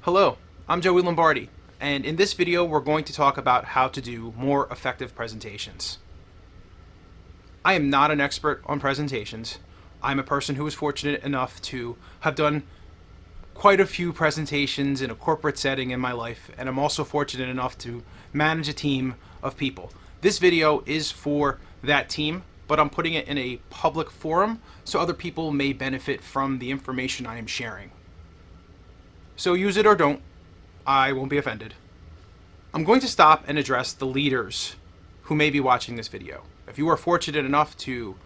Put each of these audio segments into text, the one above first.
Hello, I'm Joey Lombardi, and in this video we're going to talk about how to do more effective presentations. I am not an expert on presentations. I'm a person who was fortunate enough to have done quite a few presentations in a corporate setting in my life, and I'm also fortunate enough to manage a team of people. This video is for that team, but I'm putting it in a public forum so other people may benefit from the information I am sharing. So use it or don't, I won't be offended. I'm going to stop and address the leaders who may be watching this video. If you are fortunate enough to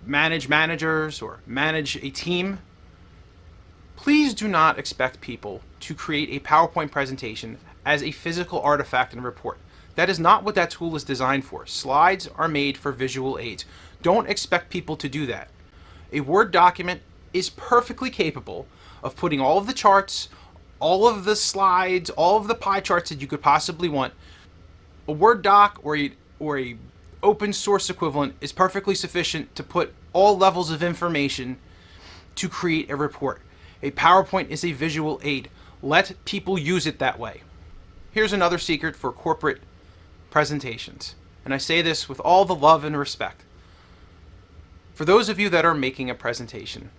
manage managers or manage a team, please do not expect people to create a PowerPoint presentation as a physical artifact and report. That is not what that tool is designed for. Slides are made for visual aids. Don't expect people to do that. A Word document is perfectly capable of putting all of the charts, all of the slides, all of the pie charts that you could possibly want. A Word doc or a open source equivalent is perfectly sufficient to put all levels of information to create a report. A PowerPoint is a visual aid. Let people use it that way. Here's another secret for corporate presentations, and I say this with all the love and respect. For those of you that are making a presentation,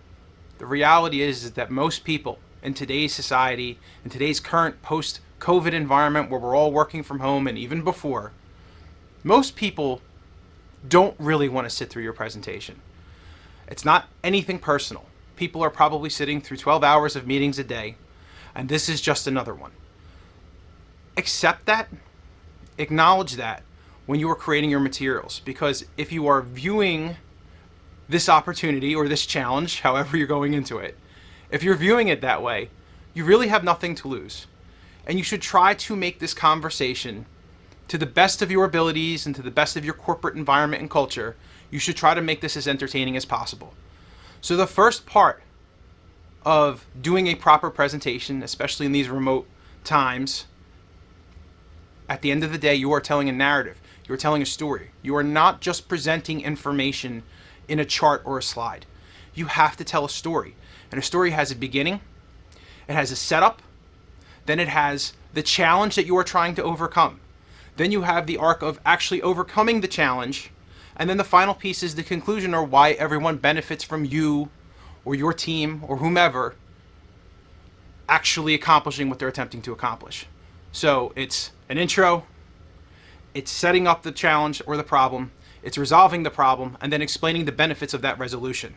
the reality is that most people in today's society, in today's current post-COVID environment where we're all working from home and even before, most people don't really want to sit through your presentation. It's not anything personal. People are probably sitting through 12 hours of meetings a day, and this is just another one. Accept that, acknowledge that when you are creating your materials, because if you are viewing this opportunity or this challenge, however you're going into it, if you're viewing it that way, you really have nothing to lose. And you should try to make this conversation to the best of your abilities and to the best of your corporate environment and culture. You should try to make this as entertaining as possible. So the first part of doing a proper presentation, especially in these remote times, at the end of the day, you are telling a narrative. You are telling a story. You are not just presenting information in a chart or a slide. You have to tell a story. And a story has a beginning, it has a setup, then it has the challenge that you are trying to overcome. Then you have the arc of actually overcoming the challenge, and then the final piece is the conclusion, or why everyone benefits from you or your team or whomever actually accomplishing what they're attempting to accomplish. So it's an intro, it's setting up the challenge or the problem, it's resolving the problem, and then explaining the benefits of that resolution.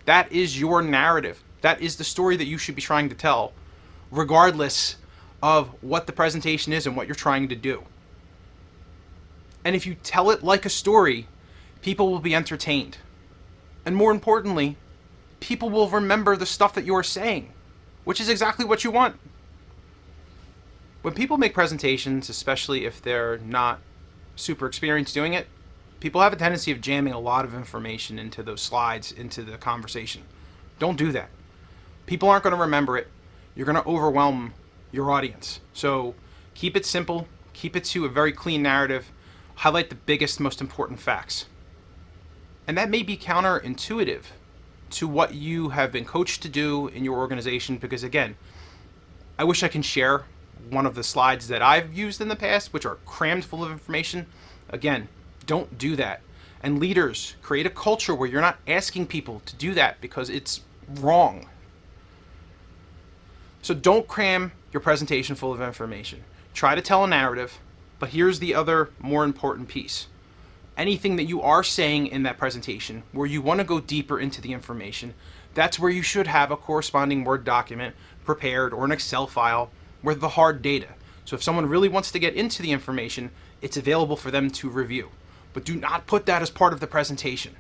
That is your narrative. That is the story that you should be trying to tell, regardless of what the presentation is and what you're trying to do. And if you tell it like a story, people will be entertained. And more importantly, people will remember the stuff that you're saying, which is exactly what you want. When people make presentations, especially if they're not super experienced doing it, people have a tendency of jamming a lot of information into those slides, into the conversation. Don't do that. People aren't going to remember it. You're going to overwhelm your audience. So keep it simple, keep it to a very clean narrative, highlight the biggest, most important facts. And that may be counterintuitive to what you have been coached to do in your organization, because again, I wish I can share one of the slides that I've used in the past, which are crammed full of information. Again, don't do that. And leaders, create a culture where you're not asking people to do that because it's wrong. So don't cram your presentation full of information. Try to tell a narrative, but here's the other more important piece. Anything that you are saying in that presentation where you want to go deeper into the information, that's where you should have a corresponding Word document prepared or an Excel file with the hard data. So if someone really wants to get into the information, it's available for them to review. But do not put that as part of the presentation.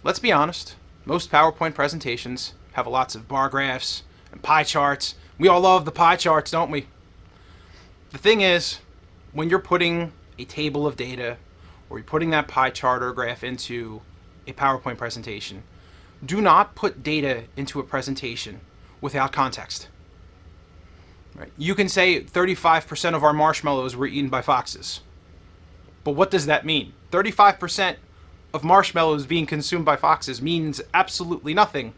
Let's be honest, most PowerPoint presentations have lots of bar graphs and pie charts. We all love the pie charts, don't we? The thing is, when you're putting a table of data or you're putting that pie chart or graph into a PowerPoint presentation, do not put data into a presentation without context. Right? You can say 35% of our marshmallows were eaten by foxes. But what does that mean? 35% of marshmallows being consumed by foxes means absolutely nothing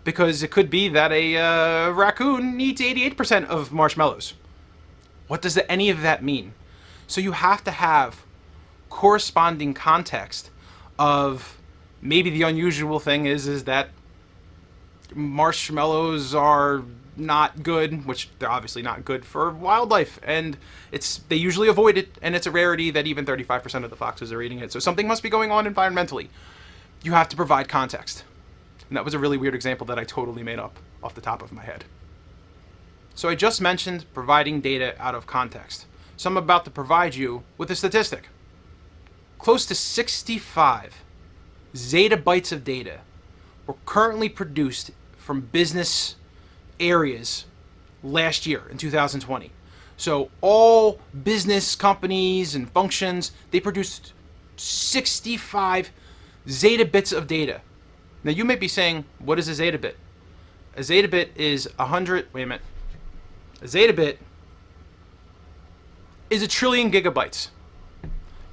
because it could be that a raccoon eats 88% of marshmallows. What does any of that mean? So you have to have corresponding context of maybe the unusual thing is that marshmallows are not good, which they're obviously not good for wildlife, and they usually avoid it, and it's a rarity that even 35% of the foxes are eating it. So something must be going on environmentally. You have to provide context. And that was a really weird example that I totally made up off the top of my head. So I just mentioned providing data out of context. So I'm about to provide you with a statistic. Close to 65 zettabytes of data were currently produced from business areas last year in 2020. So all business companies and functions, they produced 65 zettabytes of data. Now you may be saying, what is a zettabyte? A zettabyte is 100, wait a minute. A zettabyte is a trillion gigabytes.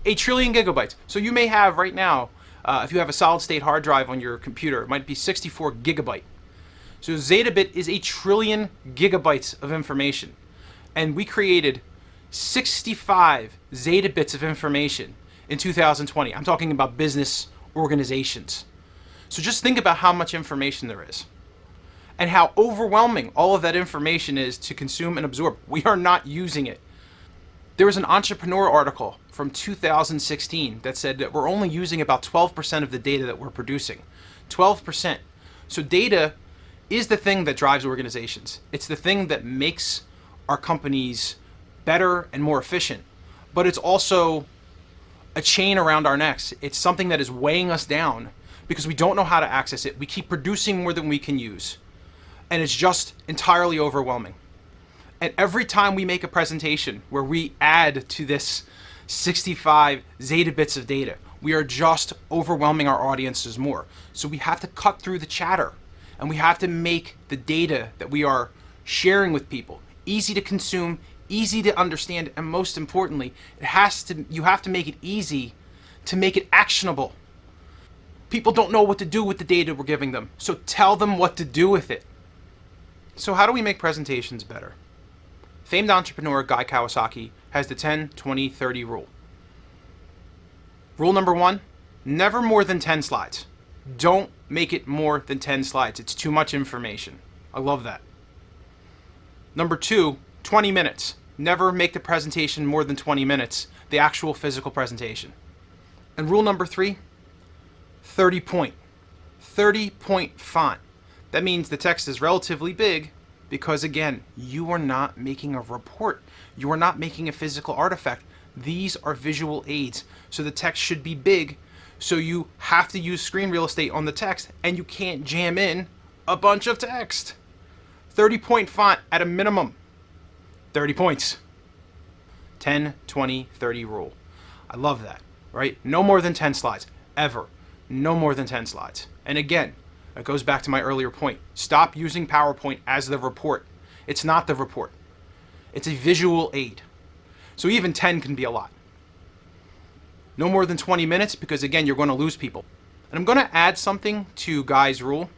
A trillion gigabytes. So you may have right now, if you have a solid state hard drive on your computer, it might be 64 gigabyte. So zettabyte is a trillion gigabytes of information. And we created 65 zettabytes of information in 2020. I'm talking about business organizations. So just think about how much information there is and how overwhelming all of that information is to consume and absorb. We are not using it. There was an Entrepreneur article from 2016 that said that we're only using about 12% of the data that we're producing. 12%. So data is the thing that drives organizations. It's the thing that makes our companies better and more efficient. But it's also a chain around our necks. It's something that is weighing us down because we don't know how to access it. We keep producing more than we can use. And it's just entirely overwhelming. And every time we make a presentation where we add to this 65 zettabytes of data, we are just overwhelming our audiences more. So we have to cut through the chatter, and we have to make the data that we are sharing with people easy to consume, easy to understand, and most importantly, you have to make it easy to make it actionable. People don't know what to do with the data we're giving them, so tell them what to do with it. So how do we make presentations better? Famed entrepreneur Guy Kawasaki has the 10-20-30 rule. Rule number 1, never more than 10 slides. Don't make it more than 10 slides. It's too much information. I love that. Number 2, 20 minutes. Never make the presentation more than 20 minutes, the actual physical presentation. And rule number 3, 30 point. 30 point font. That means the text is relatively big because, again, you are not making a report. You are not making a physical artifact. These are visual aids. So the text should be big. So you have to use screen real estate on the text, and you can't jam in a bunch of text. 30 point font at a minimum. 30 points. 10, 20, 30 rule. I love that, right? No more than 10 slides, ever. No more than 10 slides. And again, it goes back to my earlier point. Stop using PowerPoint as the report. It's not the report. It's a visual aid. So even 10 can be a lot. No more than 20 minutes because, again, you're going to lose people. And I'm going to add something to Guy's rule.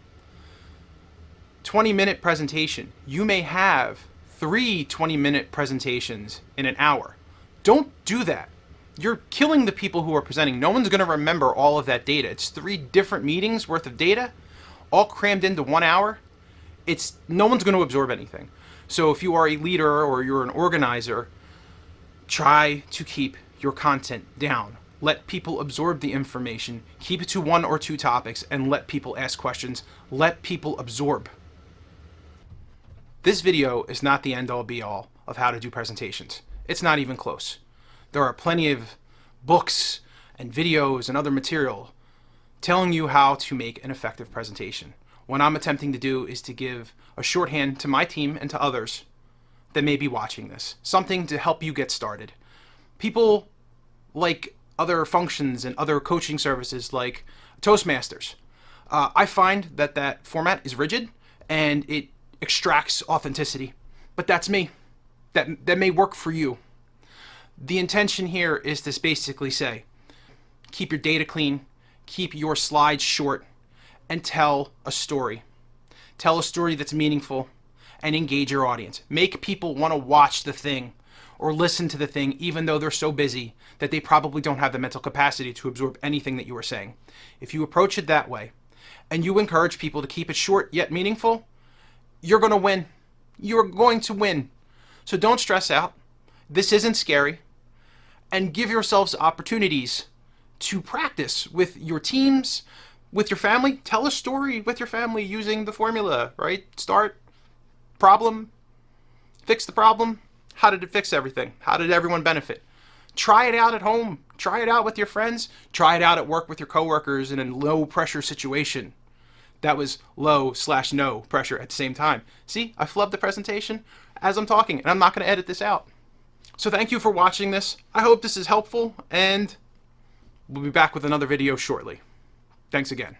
20-minute presentation. You may have 3 20-minute presentations in an hour. Don't do that. You're killing the people who are presenting. No one's going to remember all of that data. It's 3 different meetings worth of data, all crammed into 1 hour. No one's going to absorb anything. So if you are a leader or you're an organizer, try to keep your content down. Let people absorb the information. Keep it to 1 or 2 topics and let people ask questions. Let people absorb. This video is not the end-all be-all of how to do presentations. It's not even close. There are plenty of books and videos and other material telling you how to make an effective presentation. What I'm attempting to do is to give a shorthand to my team and to others that may be watching this. Something to help you get started. People like other functions and other coaching services like Toastmasters. I find that format is rigid and it extracts authenticity, but that's me. That may work for you. The intention here is to basically say, keep your data clean, keep your slides short, and tell a story. Tell a story that's meaningful and engage your audience. Make people want to watch the thing or listen to the thing even though they're so busy that they probably don't have the mental capacity to absorb anything that you are saying. If you approach it that way and you encourage people to keep it short yet meaningful, you're going to win. You're going to win. So don't stress out. This isn't scary. And give yourselves opportunities to practice with your teams, with your family. Tell a story with your family using the formula, right? Start, problem, fix the problem. How did it fix everything? How did everyone benefit? Try it out at home. Try it out with your friends. Try it out at work with your coworkers in a low pressure situation. That was low/no pressure at the same time. See, I flubbed the presentation as I'm talking, and I'm not going to edit this out. So thank you for watching this. I hope this is helpful, and we'll be back with another video shortly. Thanks again.